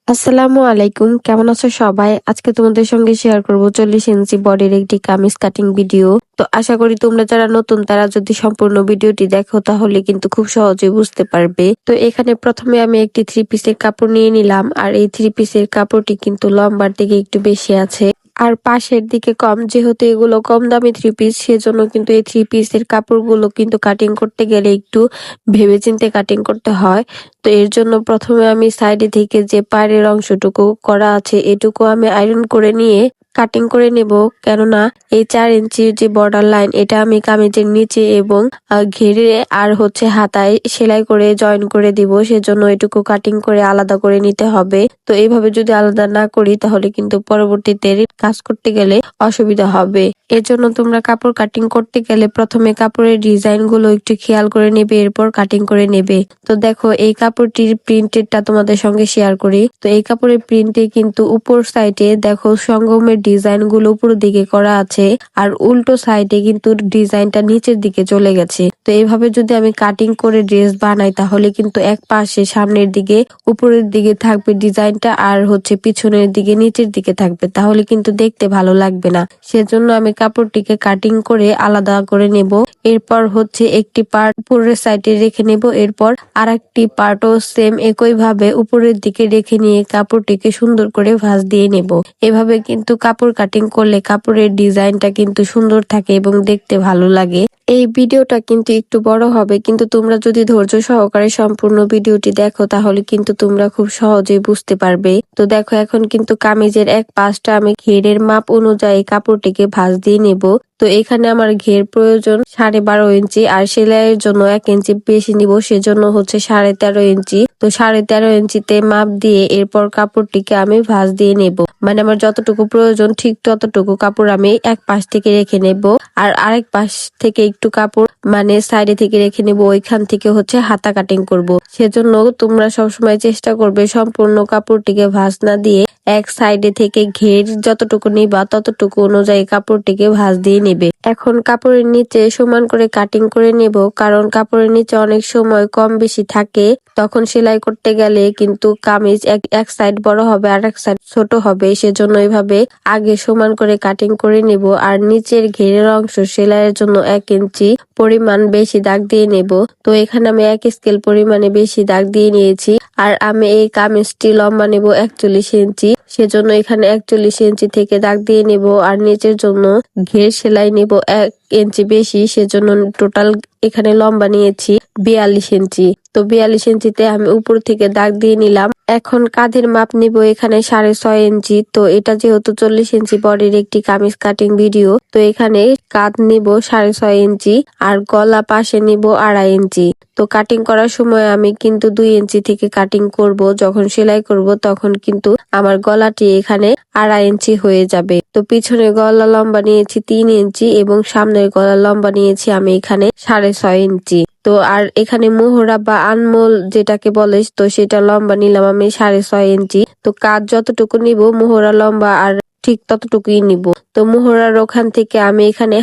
আসসালামু আলাইকুম, কেমন আছো সবাই? আজকে তোমাদের সঙ্গে শেয়ার করব 40 ইঞ্চি বডির একটি কামিজ কাটিং ভিডিও। তো আশা করি তোমরা যারা নতুন তারা যদি সম্পূর্ণ ভিডিওটি দেখো তাহলে কিন্তু খুব সহজে বুঝতে পারবে। তো এখানে প্রথমে আমি একটি 3 পিসের কাপড় নিয়ে নিলাম, আর এই 3 পিসের কাপড়টি কিন্তু লম্বার দিকে একটু বেশি আছে আর পাশের দিকে কম। যেহেতু এগুলো কম দামি 3 পিস, সেজন্য কিন্তু এই 3 পিসের কাপড়গুলো কিন্তু কাটিং করতে গেলে একটু ভেবেচিন্তে কাটিং করতে হয়। তো এর জন্য প্রথমে আমি সাইডে থেকে যে পাড়ের অংশটুকু করা আছে এটুকু আমি আয়রন করে নিয়ে কাটিং করে নেব। কেননা এই 4 ইঞ্চির যে বর্ডার লাইন এটা আমি কামিজের নিচে এবং ঘেরে আর হাতায় সেলাই করে জয়েন করে দিব, সেজন্য এটুকু কাটিং করে আলাদা করে নিতে হবে। তো এইভাবে যদি আলাদা না করি তাহলে কিন্তু পরবর্তীতে কাজ করতে গেলে অসুবিধা হবে। এর জন্য তোমরা কাপড় কাটিং করতে গেলে প্রথমে কাপড়ের ডিজাইন গুলো একটু খেয়াল করে নেবে, এরপর কাটিং করে নেবে। তো দেখো এই কাপড়টির প্রিন্টেডটা তোমাদের সঙ্গে শেয়ার করি। তো এই কাপড়ের প্রিন্টে কিন্তু উপর সাইডে দেখো সঙ্গমের ডিজাইন গুলো উপর দিকে করা আছে, আর উল্টো সাইডে কিন্তু ডিজাইনটা নিচের দিকে চলে গেছে। তো এইভাবে যদি আমি কাটিং করে ড্রেস বানাই তাহলে কিন্তু এক পাশে সামনের দিকে উপরের দিকে থাকবে ডিজাইনটা, আর পিছনের দিকে নিচের দিকে থাকবে, তাহলে কিন্তু দেখতে ভালো লাগবে না। সেজন্য আমি কাপড়টিকে কাটিং করে আলাদা করে নেব। এরপর একটি পার্ট উপরের সাইডে রেখে নেব, এরপর আর একটি পার্টও সেম একই ভাবে উপরের দিকে রেখে নিয়ে কাপড়টিকে সুন্দর করে ভাঁজ দিয়ে নেব। এভাবে কিন্তু কাপড় কাটিং করলে কাপড়ের ডিজাইনটা কিন্তু সুন্দর থাকে এবং দেখতে ভালো লাগে। এই ভিডিওটা কিন্তু একটু বড় হবে, কিন্তু তোমরা যদি ধৈর্য সহকারে সম্পূর্ণ ভিডিওটি দেখো তাহলে কিন্তু তোমরা খুব সহজেই বুঝতে পারবে। তো দেখো এখন কিন্তু কামিজের এক পাশটা আমি ঘেরের মাপ অনুযায়ী কাপড়টিকে ভাঁজ দিয়ে নেব। তো এখানে আমার ঘের প্রয়োজন 12.5 ইঞ্চি, আর সেলাইয়ের জন্য 1 ইঞ্চি বেশি নিব, সেজন্য 13.5 ইঞ্চি। তো 13.5 ইঞ্চিতে মাপ দিয়ে এরপর কাপড়টিকে আমি ভাঁজ দিয়ে নেব। মানে আমার যতটুকু প্রয়োজন ঠিক ততটুকু কাপড় আমি এক পাশ থেকে রেখে নেব, আর আরেক পাশ থেকে একটু কাপড় মানে সাইডে থেকে রেখে নেব। ওইখান থেকে হাতা কাটিং করব। সেজন্য তোমরা সবসময় চেষ্টা করবে সম্পূর্ণ কাপড়টিকে ভাঁজ না দিয়ে এক সাইডে থেকে ঘের যতটুকু নিবা ততটুকু অনুযায়ী কাপড়টিকে ভাঁজ দিয়ে নেবে। এখন কাপড়ের নিচে সমান করে কাটিং করে নেব, কারণ কাপড়ের নিচে অনেক সময় কম বেশি থাকে, তখন সেলাই করতে গেলে কিন্তু কামিজ এক সাইড বড় হবে আর এক সাইড ছোট হবে। সেজন্য এইভাবে আগে সমান করে কাটিং করে নেব, আর নিচের ঘেরের অংশ সেলাইয়ের জন্য 1 ইঞ্চি পরিমাণ বেশি দাগ দিয়ে নেব। তো এখানে আমি 1 স্কেল পরিমাণে বেশি দাগ দিয়ে নিয়েছি, আর আমি এই কামিজটি লম্বা নেব 41 ইঞ্চি, সেজন্য এখানে 41 ইঞ্চি থেকে দাগ দিয়ে নেব। আর নিচের জন্য ঘের সেলাই নেব 1 ইঞ্চি বেশি, সেজন্য টোটাল এখানে লম্বা নিয়েছি 42 ইঞ্চি। তো 42 ইঞ্চিতে আমি উপর থেকে দাগ দিয়ে নিলাম। এখন কাঁধের মাপ নিব এখানে 6.5 ইঞ্চি। তো এটা যেহেতু 40 ইঞ্চি বডির একটি কামিজ কাটিং ভিডিও, তো এখানে কাঁধ নিব 6.5 ইঞ্চি, আর গলা পাশে নিব 2.5 ইঞ্চি। তো কাটিং করার সময় আমি কিন্তু 2 ইঞ্চি থেকে কাটিং করব, যখন সেলাই করব তখন কিন্তু আমার গলাটি এখানে 2.5 ইঞ্চি হয়ে যাবে। তো পিছনের গলা লম্বা নিয়েছি 3 ইঞ্চি এবং সামনের গলা লম্বা নিয়েছি আমি এখানে 6.5 ইঞ্চি। তো আর এখানে মোহরা বা আনমোল যেটাকে বলে, তো সেটা লম্বা নিলাম আমি 6.5 ইঞ্চি। তো কাজ যতটুকু নিব মোহরা লম্বা আর ঠিক ততটুকুই নিব। তো মোহরার ওখান থেকে আমি এখানে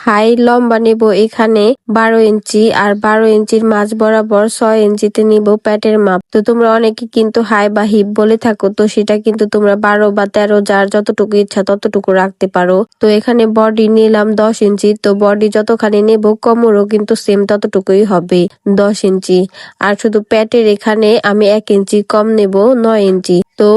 হাই লম্বা নেব এখানে 12 ইঞ্চি, আর 12 ইঞ্চির মাঝ বরাবর 6 ইঞ্চিতে নিব প্যাটের মাপ। তো তোমরা অনেকে কিন্তু হাই বা হিপ বলে থাকো, তো সেটা কিন্তু তোমরা 12 বা 13 যার যতটুকু ইচ্ছা ততটুকু রাখতে পারো। তো এখানে বডি নিলাম 10 ইঞ্চি। তো বডি যতখানি নেব কোমরও কিন্তু সেম ততটুকুই হবে 10 ইঞ্চি, আর শুধু প্যাটের এখানে আমি 1 ইঞ্চি কম নেব 9 ইঞ্চি। তো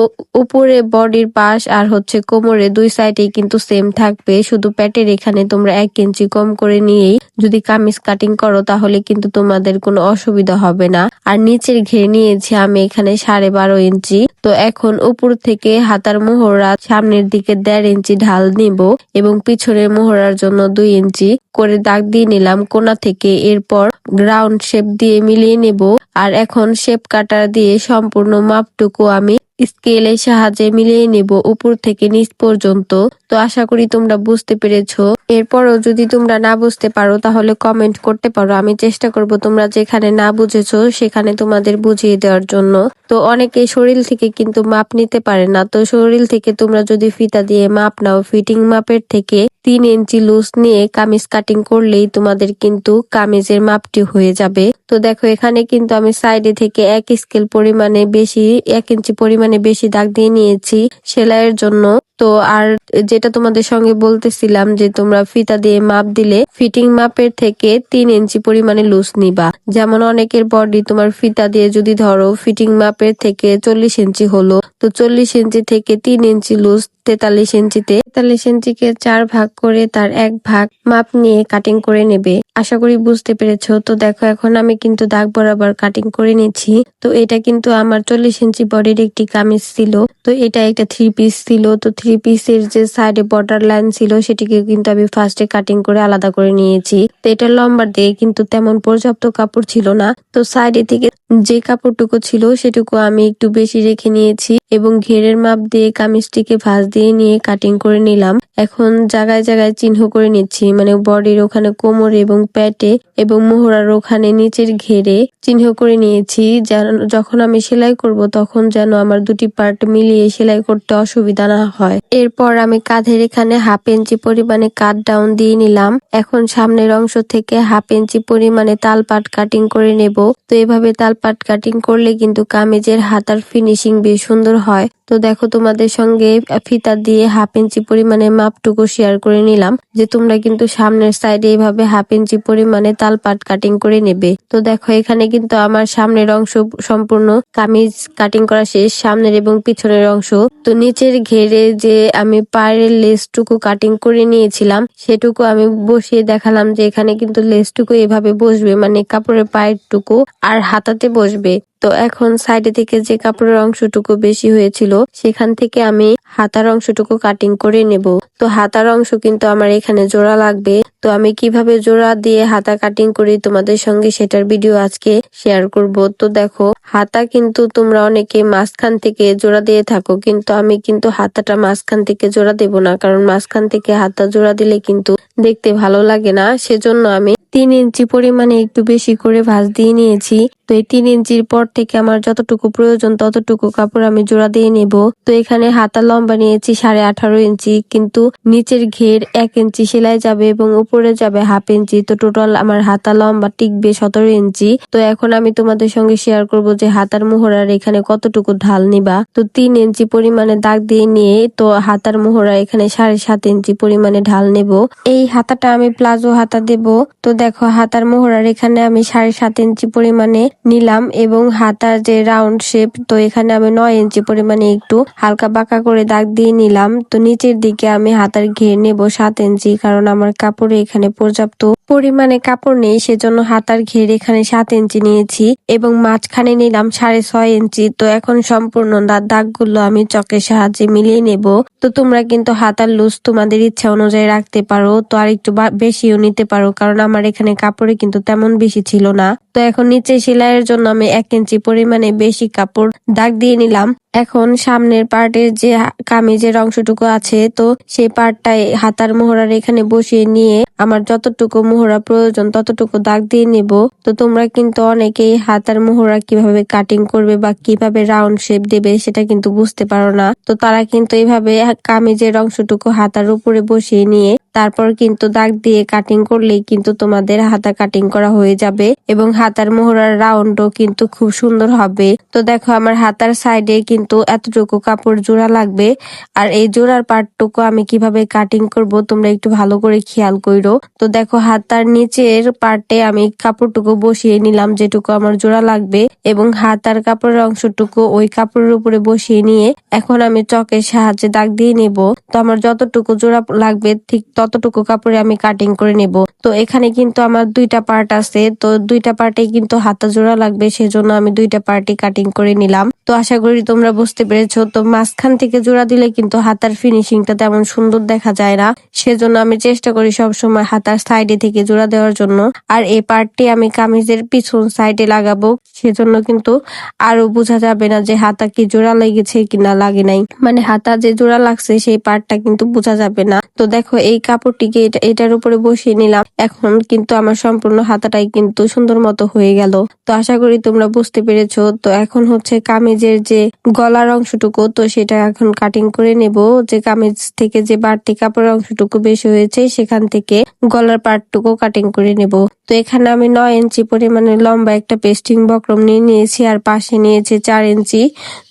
উপরে বডির পাশ আর কোমরের দুই সাইডে কিন্তু সেম থাকবে, শুধু প্যাটের এখানে তোমরা 1 ইঞ্চি কম করে নিয়েই যদি কামিজ কাটিং করো তাহলে কিন্তু তোমাদের কোনো অসুবিধা হবে না। আর নিচের ঘের নিয়েছি আমি এখানে 12.5 ইঞ্চি। তো এখন উপর থেকে হাতার মোহরা সামনের দিকে 1.5 ইঞ্চি ঢাল নিব এবং পিছনের মোহরার জন্য 2 ইঞ্চি করে দাগ দিয়ে নিলাম কোণা থেকে। এরপর রাউন্ড শেপ দিয়ে মিলিয়ে নেব, আর এখন শেপ কাটার দিয়ে সম্পূর্ণ মাপটুকু আমি স্কেলের সাহায্যে মিলিয়ে নেব উপর থেকে নিচ পর্যন্ত। তো আশা করি তোমরা বুঝতে পেরেছো। এরপরও যদি তোমরা না বুঝতে পারো তাহলে কমেন্ট করতে পারো, আমি চেষ্টা করব তোমরা যেখানে না বুঝেছো সেখানে তোমাদের বুঝিয়ে দেওয়ার জন্য। তো অনেকে শরীর থেকে কিন্তু মাপ নিতে পারে না, তো শরীর থেকে তোমরা যদি ফিতা দিয়ে মাপ নাও, ফিটিং মাপের থেকে 3 ইঞ্চি লুজ নিয়ে কামিজ কাটিং করলেই তোমাদের কিন্তু কামিজের মাপটি হয়ে যাবে। তো দেখো এখানে কিন্তু আমি সাইডে থেকে 1 স্কেল পরিমাণে বেশি, 1 ইঞ্চি পরিমাণে বেশি দাগ দিয়ে নিয়েছি সেলাইয়ের জন্য। তো আর যেটা তোমাদের সঙ্গে বলতেছিলাম যে তোমরা ফিতা দিয়ে মাপ দিলে ফিটিং মাপের থেকে 3 ইঞ্চি পরিমাণে লুজ নিবা। যেমন অনেকের বডি তোমার ফিতা দিয়ে যদি ধরো ফিটিং মাপের থেকে 40 ইঞ্চি হলো, তো 40 ইঞ্চি থেকে 3 ইঞ্চি লুজ 43 ইঞ্চিতে, 43 ইঞ্চিকে 4 ভাগ করে তার 1 ভাগ মাপ নিয়ে কাটিং করে নেবে। আশা করি বুঝতে পেরেছো। তো দেখো এখন আমি কিন্তু দাগ বরাবর কাটিং করে নিচ্ছি। তো এটা কিন্তু আমার 40 ইঞ্চি বডির একটি কামিজ ছিল। তো এটা একটা 3 পিস ছিল। তো 3 পিসের যে সাইডে বর্ডার লাইন ছিল সেটিকে কিন্তু আমি ফার্স্টে কাটিং করে আলাদা করে নিয়েছি। তো এটা লম্বা দিয়ে কিন্তু তেমন পর্যাপ্ত কাপড় ছিল না, তো সাইডে থেকে যে কাপড়টুকু ছিল সেটুকু আমি একটু বেশি রেখে নিয়েছি এবং ঘেরের মাপ দিয়ে কামিজটিকে ভাঁজ দিয়ে নিয়ে কাটিং করে নিলাম। এখন জায়গায় জায়গায় চিহ্ন করে নিচ্ছি, মানে বডির ওখানে কোমরে এবং প্যাটে এবং মোহরার ওখানে নিচের ঘেরে চিহ্ন করে নিয়েছি, যেন যখন আমি সেলাই করব তখন যেন আমার দুটি পার্ট মিলিয়ে সেলাই করতে অসুবিধা না হয়। এরপর আমি কাঁধের এখানে 1/2 ইঞ্চি পরিমাণে কাট ডাউন দিয়ে নিলাম। এখন সামনের অংশ থেকে 1/2 ইঞ্চি পরিমাণে তালপাট কাটিং করে নেব। তো এভাবে তালপাট কাটিং করলে কিন্তু কামিজের হাতার ফিনিশিং বেশ সুন্দর হয়। তো দেখো তোমাদের সঙ্গে ফিতা দিয়ে 1/2 ইঞ্চি পরিমাণে মাপটুকু শেয়ার করে নিলাম যে তোমরা কিন্তু সামনের সাইডে এভাবে 1/2 ইঞ্চি পরিমাণে তালপাট কাটিং করে নেবে। তো দেখো এখানে কিন্তু আমার সামনের অংশ সম্পূর্ণ কামিজ কাটিং করা শেষ, সামনের এবং পিছনের অংশ। তো নিচের ঘেরে যে আমি পায়ের লেসটুকু কাটিং করে নিয়েছিলাম সেটুকু আমি বসিয়ে দেখালাম যে এখানে কিন্তু লেসটুকু এভাবে বসবে, মানে কাপড়ের পায়ের টুকু আর হাতাতে বসবে। তো এখন সাইডে থেকে যে কাপড়ের অংশটুকু বেশি হয়েছিল সেখান থেকে আমি হাতার অংশটুকু কাটিং করে নেব। তো হাতার অংশ কিন্তু আমার এখানে জোড়া লাগবে। তো আমি কিভাবে জোড়া দিয়ে হাতা কাটিং করি তোমাদের সঙ্গে সেটার ভিডিও আজকে শেয়ার করব। তো দেখো হাতা কিন্তু তোমরা অনেকে মাঝখান থেকে জোড়া দিয়ে থাকো, কিন্তু আমি কিন্তু হাতাটা মাঝখান থেকে জোড়া দেব না, কারণ মাঝখান থেকে হাতা জোড়া দিলে কিন্তু দেখতে ভালো লাগে না। সেজন্য আমি 3 ইঞ্চি পরিমাণে একটু বেশি করে ভাঁজ দিয়ে নিয়েছি। তো এই 3 ইঞ্চির পর থেকে আমার যতটুকু প্রয়োজন ততটুকু কাপড় আমি জোড়া দিয়ে নেব। তো এখানে হাতা লম্বা নিয়েছি 18.5 ইঞ্চি, কিন্তু নিচের ঘের 1 ইঞ্চি সেলাই যাবে এবং উপরে যাবে 1/2 ইঞ্চি। তো টোটাল আমার হাতা লম্বা টিকবে 17 ইঞ্চি। তো এখন আমি তোমাদের সঙ্গে শেয়ার করব যে হাতার মোহরার এখানে কতটুকু ঢাল নিবা। তো 3 ইঞ্চি পরিমাণে দাগ দিয়ে নিয়ে তো হাতার মোহরা এখানে 7.5 ইঞ্চি পরিমাণে ঢাল নেব। এই হাতাটা আমি প্লাজো হাতা দেব। তো দেখো হাতার মোহরার এখানে আমি 7.5 ইঞ্চি পরিমাণে নিলাম এবং হাতার যে রাউন্ড শেপ, তো এখানে আমি 9 ইঞ্চি পরিমাণে একটু হালকা বাঁকা করে দাগ দিয়ে নিলাম। তো নিচের দিকে আমি হাতার ঘের নেব 7 ইঞ্চি, কারণ আমার কাপড়ে এখানে পর্যাপ্ত পরিমাণে কাপড় নেই, সেজন্য হাতার ঘের এখানে 7 ইঞ্চি নিয়েছি এবং মাঝখানে নিলাম 6.5 ইঞ্চি। তো এখন সম্পূর্ণ দাগগুলো আমি চকের সাহায্যে মিলিয়ে নেব। তো তোমরা কিন্তু হাতার লুজ তোমাদের ইচ্ছা অনুযায়ী রাখতে পারো, তো আর একটু বেশিও নিতে পারো, কারণ আমার এখানে কাপড়ে কিন্তু তেমন বেশি ছিল না। তো এখন নিচে সেলাইয়ের জন্য আমি 1 ইঞ্চি পরিমাণে বেশি কাপড় দাগ দিয়ে নিলাম। এখন সামনের পার্টের যে কামিজের অংশটুকু আছে, তো সেই পার্টটাই হাতার মোহরার এখানে বসিয়ে নিয়ে আমার যতটুকু মোহরা প্রয়োজন ততটুকু দাগ দিয়ে নেব। তো তোমরা কিন্তু অনেকেই হাতার মোহরা কিভাবে কাটিং করবে বা কিভাবে রাউন্ড শেপ দেবে সেটা কিন্তু বুঝতে পারো না। তো তারা কিন্তু এইভাবে কামিজের অংশটুকু হাতার উপরে বসিয়ে নিয়ে তারপর কিন্তু দাগ দিয়ে কাটিং করলেই কিন্তু তোমাদের হাতা কাটিং করা হয়ে যাবে এবং হাতার মোহরার রাউন্ডও কিন্তু খুব সুন্দর হবে। তো দেখো আমার হাতার সাইডে কিন্তু এতটুকু কাপড় জোড়া লাগবে, আর এই জোড়ার পার্টটুকু আমি কিভাবে কাটিং করব তোমরা একটু ভালো করে খেয়াল করো। তো দেখো হাতার নিচের পার্টে আমি কাপড়টুকু বসিয়ে নিলাম যেটুকু আমার জোড়া লাগবে এবং হাতার কাপড়ের অংশটুকু ওই কাপড়ের উপরে বসিয়ে নিয়ে এখন আমি চকের সাহায্যে দাগ দিয়ে নেব। তো আমার যতটুকু জোড়া লাগবে ঠিক ততটুকু কাপড়ে আমি কাটিং করে নেব। তো তো এখানে কিন্তু আমার 2টা পার্ট আছে, তো 2টা পার্টেই কিন্তু হাতা জোড়া লাগবে, সেজন্য আমি 2টা পার্টই কাটিং করে নিলাম। তো আশা করি তোমরা বুঝতে পেরেছো। তো মাঝখান থেকে জোড়া দিলে কিন্তু হাতার ফিনিশিংটা তেমন সুন্দর দেখা যায় না, সেজন্য আমি চেষ্টা করি সবসময় হাতার সাইডে থেকে জোড়া দেওয়ার জন্য। আর এই পার্টটি আমি কামিজের পিছন সাইডে লাগাবো, সেজন্য কিন্তু আরো বোঝা যাবে না যে হাতা কি জোড়া লেগেছে কিনা লাগে নাই, মানে হাতা যে জোড়া লাগছে সেই পার্টটা কিন্তু বোঝা যাবে না। তো দেখো এই কাপড়টিকে এটার উপরে বসিয়ে নিলাম, এখন কিন্তু আমার সম্পূর্ণ হাতাটাই কিন্তু সুন্দর মতো হয়ে গেল। তো আশা করি তোমরা বুঝতে পেরেছো। তো এখন হচ্ছে কামিজের যে গলার অংশটুকু, তো সেটা এখন কাটিং করে নেব। যে কামিজ থেকে যে বাড়তি কাপড়ের অংশটুকু বেশি হয়েছে সেখান থেকে গলার পার্টটুকু কাটিং করে নেব। তো এখানে আমি 9 ইঞ্চি পরিমাণে লম্বা একটা পেস্টিং বক্রম নিয়ে নিয়েছি, আর পাশে নিয়েছি 4 ইঞ্চি।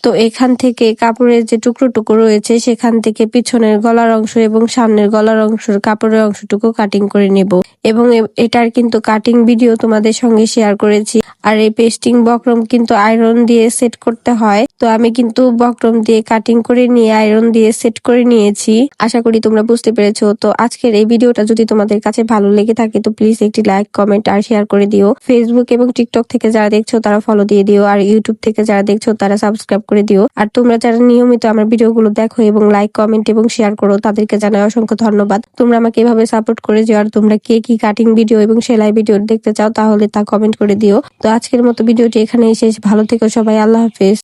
তো এখান থেকে কাপড়ের যে টুকরো রয়েছে সেখান থেকে পিছনের গলার অংশ এবং সামনের গলার অংশের কাপড়ের অংশটুকু কাটিং করে নেব। এবং এটার কিন্তু কাটিং ভিডিও তোমাদের সঙ্গে শেয়ার করেছি। আর এই পেস্টিং বক্রম কিন্তু আয়রন দিয়ে সেট করতে হয়, তো আমি কিন্তু বক্রম দিয়ে কাটিং করে নিয়ে আয়রন দিয়ে সেট করে নিয়েছি। আশা করি তোমরা বুঝতে পেরেছো। তো আজকের এই ভিডিওটা যদি তোমাদের কাছে ভালো লেগে থাকে তো প্লিজ একটি লাইক, কমেন্ট আর শেয়ার করে দিও। ফেসবুক এবং টিকটক থেকে যারা দেখছো তারা ফলো দিয়ে দিও, আর ইউটিউব থেকে যারা দেখছো তারা সাবস্ক্রাইব করে দিও। আর তোমরা যারা নিয়মিত আমার ভিডিওগুলো দেখো এবং লাইক, কমেন্ট এবং শেয়ার করো তাদেরকে জানাই অসংখ্য ধন্যবাদ। তোমরা আমাকে এভাবে সাপোর্ট করে যাও। আর তোমরা কে কি কাটিং ভিডিও এবং সেলাই ভিডিও দেখতে চাও তাহলে তা কমেন্ট করে দিও। তো আজকের মতো ভিডিওটি এখানেই শেষ। ভালো থেকো সবাই, আল্লাহ হাফেজ।